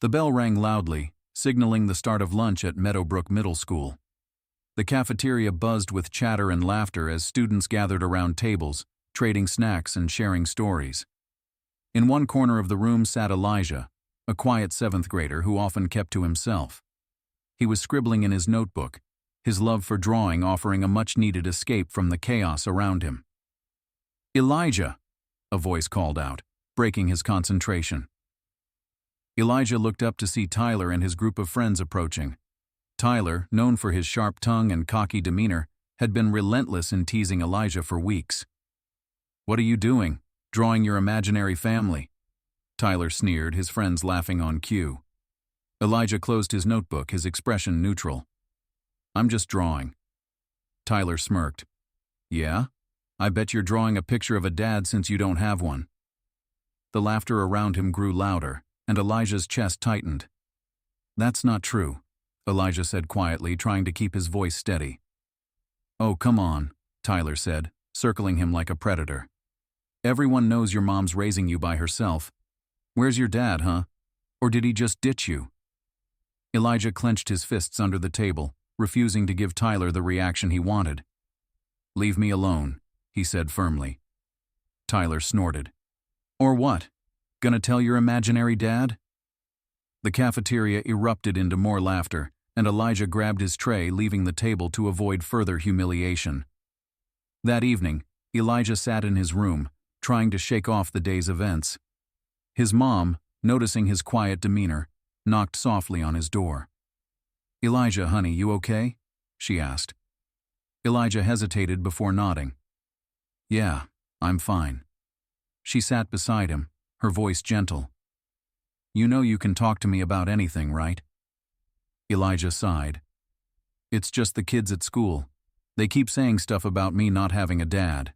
The bell rang loudly, signaling the start of lunch at Meadowbrook Middle School. The cafeteria buzzed with chatter and laughter as students gathered around tables, trading snacks and sharing stories. In one corner of the room sat Elijah, a quiet seventh grader who often kept to himself. He was scribbling in his notebook, his love for drawing offering a much-needed escape from the chaos around him. "Elijah!" a voice called out, breaking his concentration. Elijah looked up to see Tyler and his group of friends approaching. Tyler, known for his sharp tongue and cocky demeanor, had been relentless in teasing Elijah for weeks. "What are you doing? Drawing your imaginary family?" Tyler sneered, his friends laughing on cue. Elijah closed his notebook, his expression neutral. "I'm just drawing." Tyler smirked. "Yeah? I bet you're drawing a picture of a dad since you don't have one." The laughter around him grew louder, and Elijah's chest tightened. "That's not true," Elijah said quietly, trying to keep his voice steady. "Oh, come on," Tyler said, circling him like a predator. "Everyone knows your mom's raising you by herself. Where's your dad, huh? Or did he just ditch you?" Elijah clenched his fists under the table, refusing to give Tyler the reaction he wanted. "Leave me alone," he said firmly. Tyler snorted. "Or what? Gonna tell your imaginary dad?" The cafeteria erupted into more laughter, and Elijah grabbed his tray, leaving the table to avoid further humiliation. That evening, Elijah sat in his room, trying to shake off the day's events. His mom, noticing his quiet demeanor, knocked softly on his door. "Elijah, honey, you okay?" she asked. Elijah hesitated before nodding. "Yeah, I'm fine." She sat beside him, her voice gentle. "You know you can talk to me about anything, right?" Elijah sighed. "It's just the kids at school. They keep saying stuff about me not having a dad."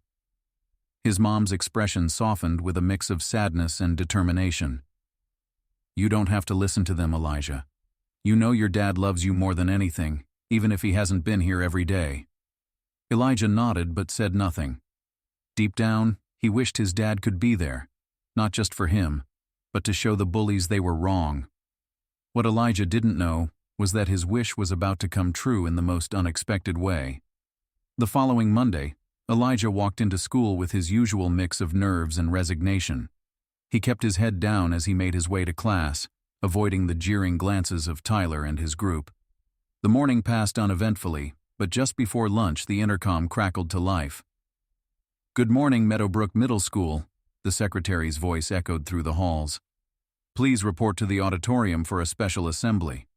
His mom's expression softened with a mix of sadness and determination. "You don't have to listen to them, Elijah. You know your dad loves you more than anything, even if he hasn't been here every day." Elijah nodded but said nothing. Deep down, he wished his dad could be there, not just for him, but to show the bullies they were wrong. What Elijah didn't know was that his wish was about to come true in the most unexpected way. The following Monday, Elijah walked into school with his usual mix of nerves and resignation. He kept his head down as he made his way to class, avoiding the jeering glances of Tyler and his group. The morning passed uneventfully, but just before lunch the intercom crackled to life. "Good morning, Meadowbrook Middle School," the secretary's voice echoed through the halls. "Please report to the auditorium for a special assembly."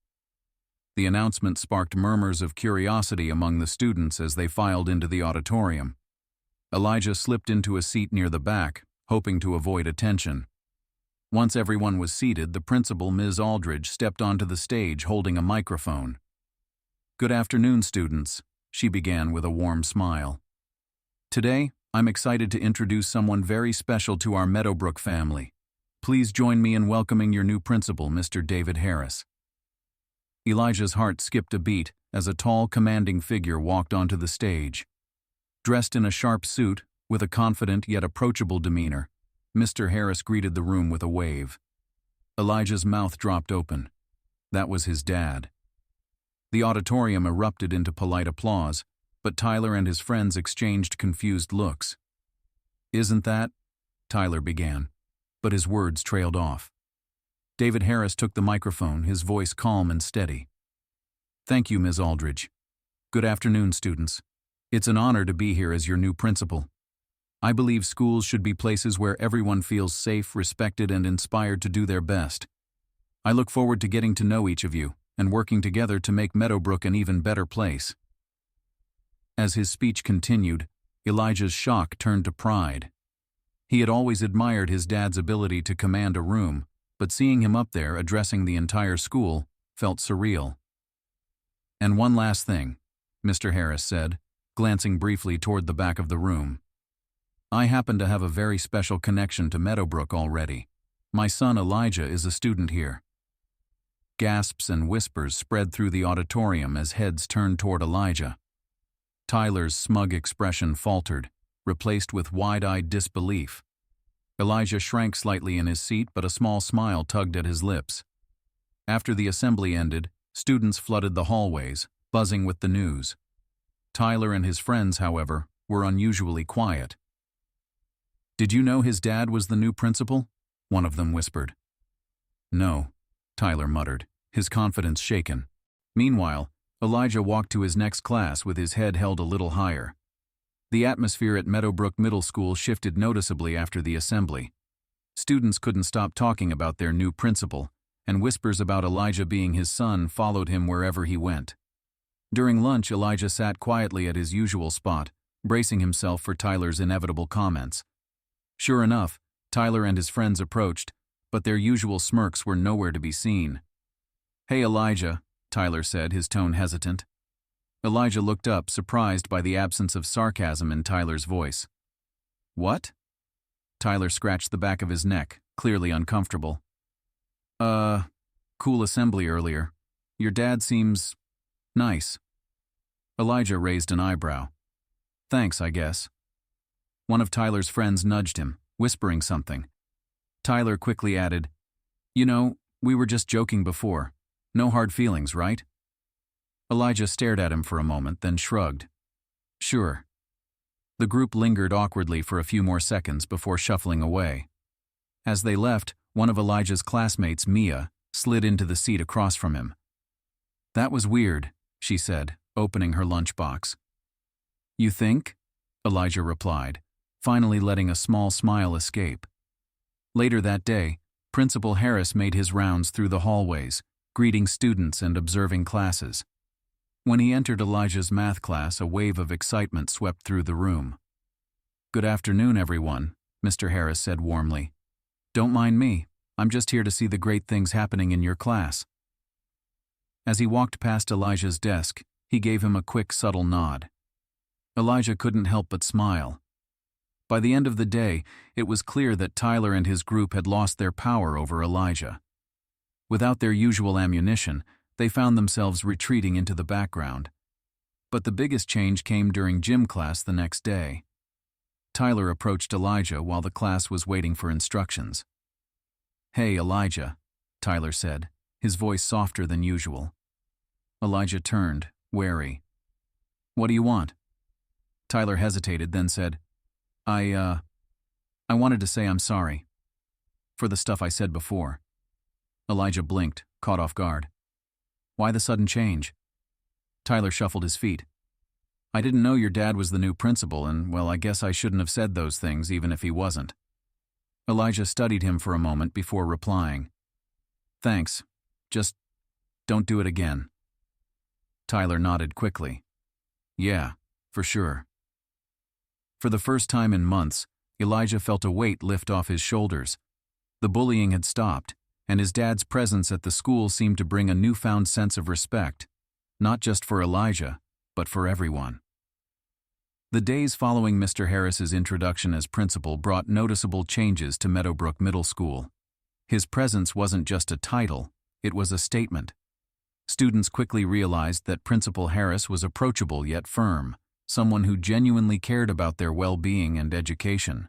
The announcement sparked murmurs of curiosity among the students as they filed into the auditorium. Elijah slipped into a seat near the back, hoping to avoid attention. Once everyone was seated, the principal, Ms. Aldridge, stepped onto the stage holding a microphone. "Good afternoon, students," she began with a warm smile. "Today, I'm excited to introduce someone very special to our Meadowbrook family. Please join me in welcoming your new principal, Mr. David Harris." Elijah's heart skipped a beat as a tall, commanding figure walked onto the stage. Dressed in a sharp suit, with a confident yet approachable demeanor, Mr. Harris greeted the room with a wave. Elijah's mouth dropped open. That was his dad. The auditorium erupted into polite applause, but Tyler and his friends exchanged confused looks. "Isn't that?" Tyler began, but his words trailed off. David Harris took the microphone, his voice calm and steady. "Thank you, Ms. Aldridge. Good afternoon, students. It's an honor to be here as your new principal. I believe schools should be places where everyone feels safe, respected, and inspired to do their best. I look forward to getting to know each of you and working together to make Meadowbrook an even better place." As his speech continued, Elijah's shock turned to pride. He had always admired his dad's ability to command a room, but seeing him up there addressing the entire school felt surreal. "And one last thing," Mr. Harris said, glancing briefly toward the back of the room. "I happen to have a very special connection to Meadowbrook already. My son Elijah is a student here." Gasps and whispers spread through the auditorium as heads turned toward Elijah. Tyler's smug expression faltered, replaced with wide-eyed disbelief. Elijah shrank slightly in his seat, but a small smile tugged at his lips. After the assembly ended, students flooded the hallways, buzzing with the news. Tyler and his friends, however, were unusually quiet. "Did you know his dad was the new principal?" one of them whispered. "No," Tyler muttered, his confidence shaken. Meanwhile, Elijah walked to his next class with his head held a little higher. The atmosphere at Meadowbrook Middle School shifted noticeably after the assembly. Students couldn't stop talking about their new principal, and whispers about Elijah being his son followed him wherever he went. During lunch, Elijah sat quietly at his usual spot, bracing himself for Tyler's inevitable comments. Sure enough, Tyler and his friends approached, but their usual smirks were nowhere to be seen. "Hey, Elijah," Tyler said, his tone hesitant. Elijah looked up, surprised by the absence of sarcasm in Tyler's voice. "What?" Tyler scratched the back of his neck, clearly uncomfortable. Cool assembly earlier. Your dad seems nice." Elijah raised an eyebrow. "Thanks, I guess." One of Tyler's friends nudged him, whispering something. Tyler quickly added, "You know, we were just joking before. No hard feelings, right?" Elijah stared at him for a moment, then shrugged. "Sure." The group lingered awkwardly for a few more seconds before shuffling away. As they left, one of Elijah's classmates, Mia, slid into the seat across from him. "That was weird," she said, opening her lunchbox. "You think?" Elijah replied, finally letting a small smile escape. Later that day, Principal Harris made his rounds through the hallways, greeting students and observing classes. When he entered Elijah's math class, a wave of excitement swept through the room. "Good afternoon, everyone," Mr. Harris said warmly. "Don't mind me. I'm just here to see the great things happening in your class." As he walked past Elijah's desk, he gave him a quick, subtle nod. Elijah couldn't help but smile. By the end of the day, it was clear that Tyler and his group had lost their power over Elijah. Without their usual ammunition, they found themselves retreating into the background. But the biggest change came during gym class the next day. Tyler approached Elijah while the class was waiting for instructions. "Hey, Elijah," Tyler said, his voice softer than usual. Elijah turned, wary. "What do you want?" Tyler hesitated, then said, I wanted to say I'm sorry. For the stuff I said before." Elijah blinked, caught off guard. "Why the sudden change?" Tyler shuffled his feet. "I didn't know your dad was the new principal, and, well, I guess I shouldn't have said those things even if he wasn't." Elijah studied him for a moment before replying. "Thanks. Just don't do it again." Tyler nodded quickly. "Yeah, for sure." For the first time in months, Elijah felt a weight lift off his shoulders. The bullying had stopped, and his dad's presence at the school seemed to bring a newfound sense of respect, not just for Elijah, but for everyone. The days following Mr. Harris's introduction as principal brought noticeable changes to Meadowbrook Middle School. His presence wasn't just a title, it was a statement. Students quickly realized that Principal Harris was approachable yet firm, someone who genuinely cared about their well-being and education.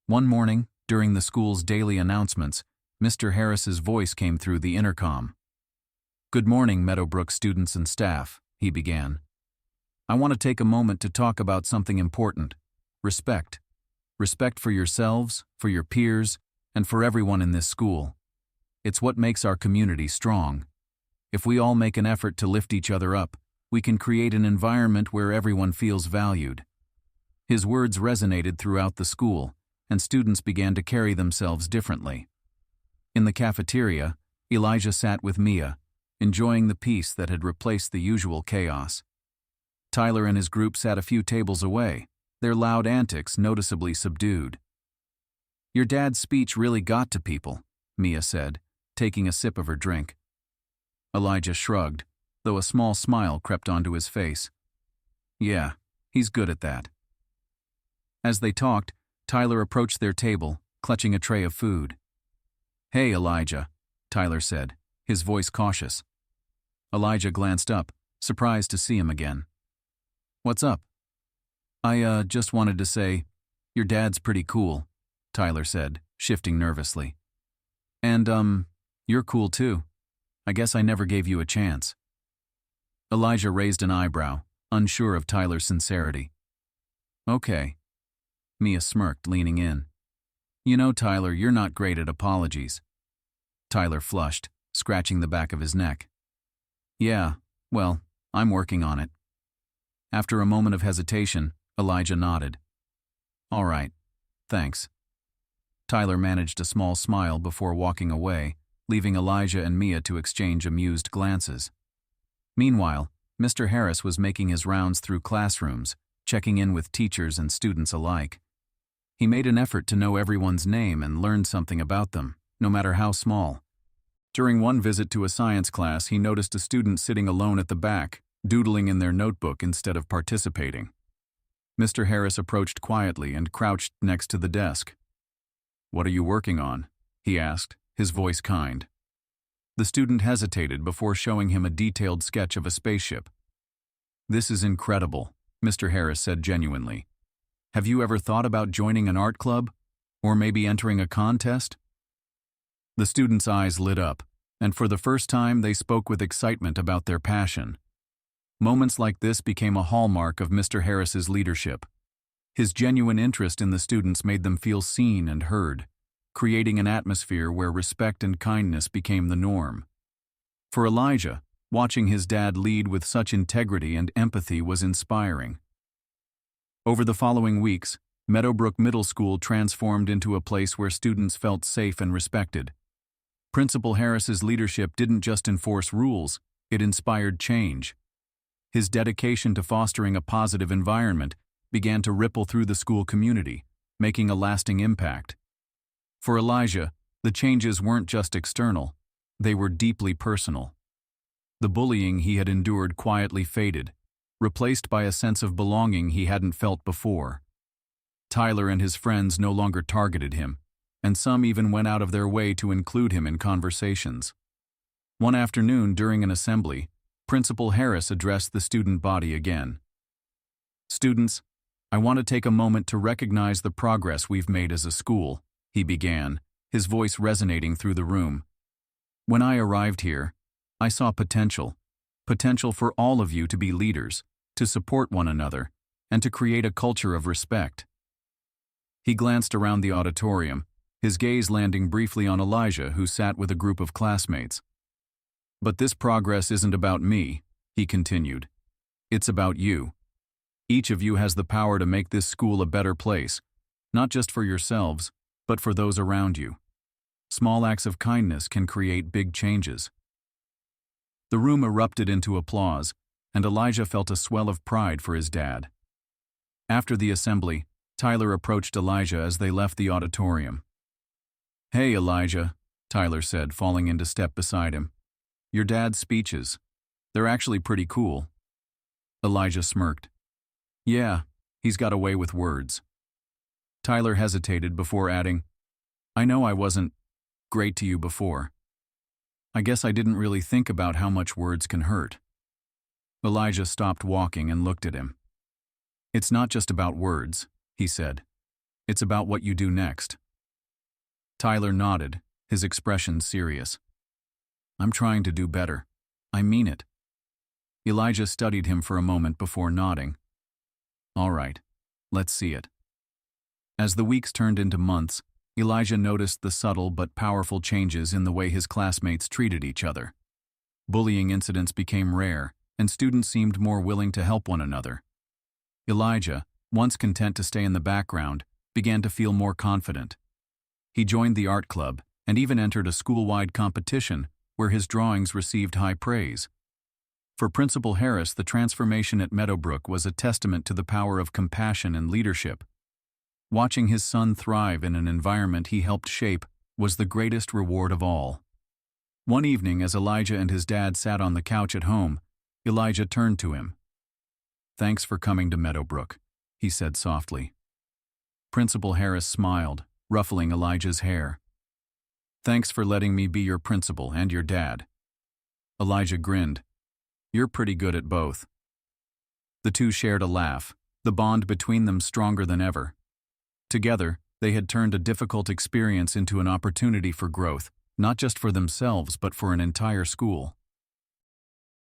One morning, during the school's daily announcements, Mr. Harris's voice came through the intercom. "Good morning, Meadowbrook students and staff," he began. "I want to take a moment to talk about something important: respect. Respect for yourselves, for your peers, and for everyone in this school. It's what makes our community strong. If we all make an effort to lift each other up, we can create an environment where everyone feels valued." His words resonated throughout the school, and students began to carry themselves differently. In the cafeteria, Elijah sat with Mia, enjoying the peace that had replaced the usual chaos. Tyler and his group sat a few tables away, their loud antics noticeably subdued. "Your dad's speech really got to people," Mia said, taking a sip of her drink. Elijah shrugged, though a small smile crept onto his face. "Yeah, he's good at that." As they talked, Tyler approached their table, clutching a tray of food. "Hey, Elijah," Tyler said, his voice cautious. Elijah glanced up, surprised to see him again. "What's up?" I just wanted to say, your dad's pretty cool," Tyler said, shifting nervously. "And, you're cool too." I guess I never gave you a chance." Elijah raised an eyebrow, unsure of Tyler's sincerity. "Okay." Mia smirked, leaning in. "You know, Tyler, you're not great at apologies." Tyler flushed, scratching the back of his neck. "Yeah, well, I'm working on it." After a moment of hesitation, Elijah nodded. "All right, thanks." Tyler managed a small smile before walking away, leaving Elijah and Mia to exchange amused glances. Meanwhile, Mr. Harris was making his rounds through classrooms, checking in with teachers and students alike. He made an effort to know everyone's name and learn something about them, no matter how small. During one visit to a science class, he noticed a student sitting alone at the back, doodling in their notebook instead of participating. Mr. Harris approached quietly and crouched next to the desk. "What are you working on?" he asked, his voice kind. The student hesitated before showing him a detailed sketch of a spaceship. "This is incredible," Mr. Harris said genuinely. "Have you ever thought about joining an art club? Or maybe entering a contest?" The student's eyes lit up, and for the first time they spoke with excitement about their passion. Moments like this became a hallmark of Mr. Harris's leadership. His genuine interest in the students made them feel seen and heard, creating an atmosphere where respect and kindness became the norm. For Elijah, watching his dad lead with such integrity and empathy was inspiring. Over the following weeks, Meadowbrook Middle School transformed into a place where students felt safe and respected. Principal Harris's leadership didn't just enforce rules, it inspired change. His dedication to fostering a positive environment began to ripple through the school community, making a lasting impact. For Elijah, the changes weren't just external, they were deeply personal. The bullying he had endured quietly faded, replaced by a sense of belonging he hadn't felt before. Tyler and his friends no longer targeted him, and some even went out of their way to include him in conversations. One afternoon during an assembly, Principal Harris addressed the student body again. "Students, I want to take a moment to recognize the progress we've made as a school," he began, his voice resonating through the room. "When I arrived here, I saw potential for all of you to be leaders, to support one another, and to create a culture of respect." He glanced around the auditorium, his gaze landing briefly on Elijah, who sat with a group of classmates. "But this progress isn't about me," he continued. "It's about you. Each of you has the power to make this school a better place, not just for yourselves, but for those around you. Small acts of kindness can create big changes." The room erupted into applause, and Elijah felt a swell of pride for his dad. After the assembly, Tyler approached Elijah as they left the auditorium. "Hey, Elijah," Tyler said, falling into step beside him. "Your dad's speeches. They're actually pretty cool." Elijah smirked. "Yeah, he's got a way with words." Tyler hesitated before adding, "I know I wasn't great to you before. I guess I didn't really think about how much words can hurt." Elijah stopped walking and looked at him. "It's not just about words," he said. "It's about what you do next." Tyler nodded, his expression serious. "I'm trying to do better. I mean it." Elijah studied him for a moment before nodding. "All right, let's see it." As the weeks turned into months, Elijah noticed the subtle but powerful changes in the way his classmates treated each other. Bullying incidents became rare, and students seemed more willing to help one another. Elijah, once content to stay in the background, began to feel more confident. He joined the art club and even entered a school-wide competition where his drawings received high praise. For Principal Harris, the transformation at Meadowbrook was a testament to the power of compassion and leadership. Watching his son thrive in an environment he helped shape was the greatest reward of all. One evening, as Elijah and his dad sat on the couch at home, Elijah turned to him. "Thanks for coming to Meadowbrook," he said softly. Principal Harris smiled, ruffling Elijah's hair. "Thanks for letting me be your principal and your dad." Elijah grinned. "You're pretty good at both." The two shared a laugh, the bond between them stronger than ever. Together, they had turned a difficult experience into an opportunity for growth, not just for themselves but for an entire school.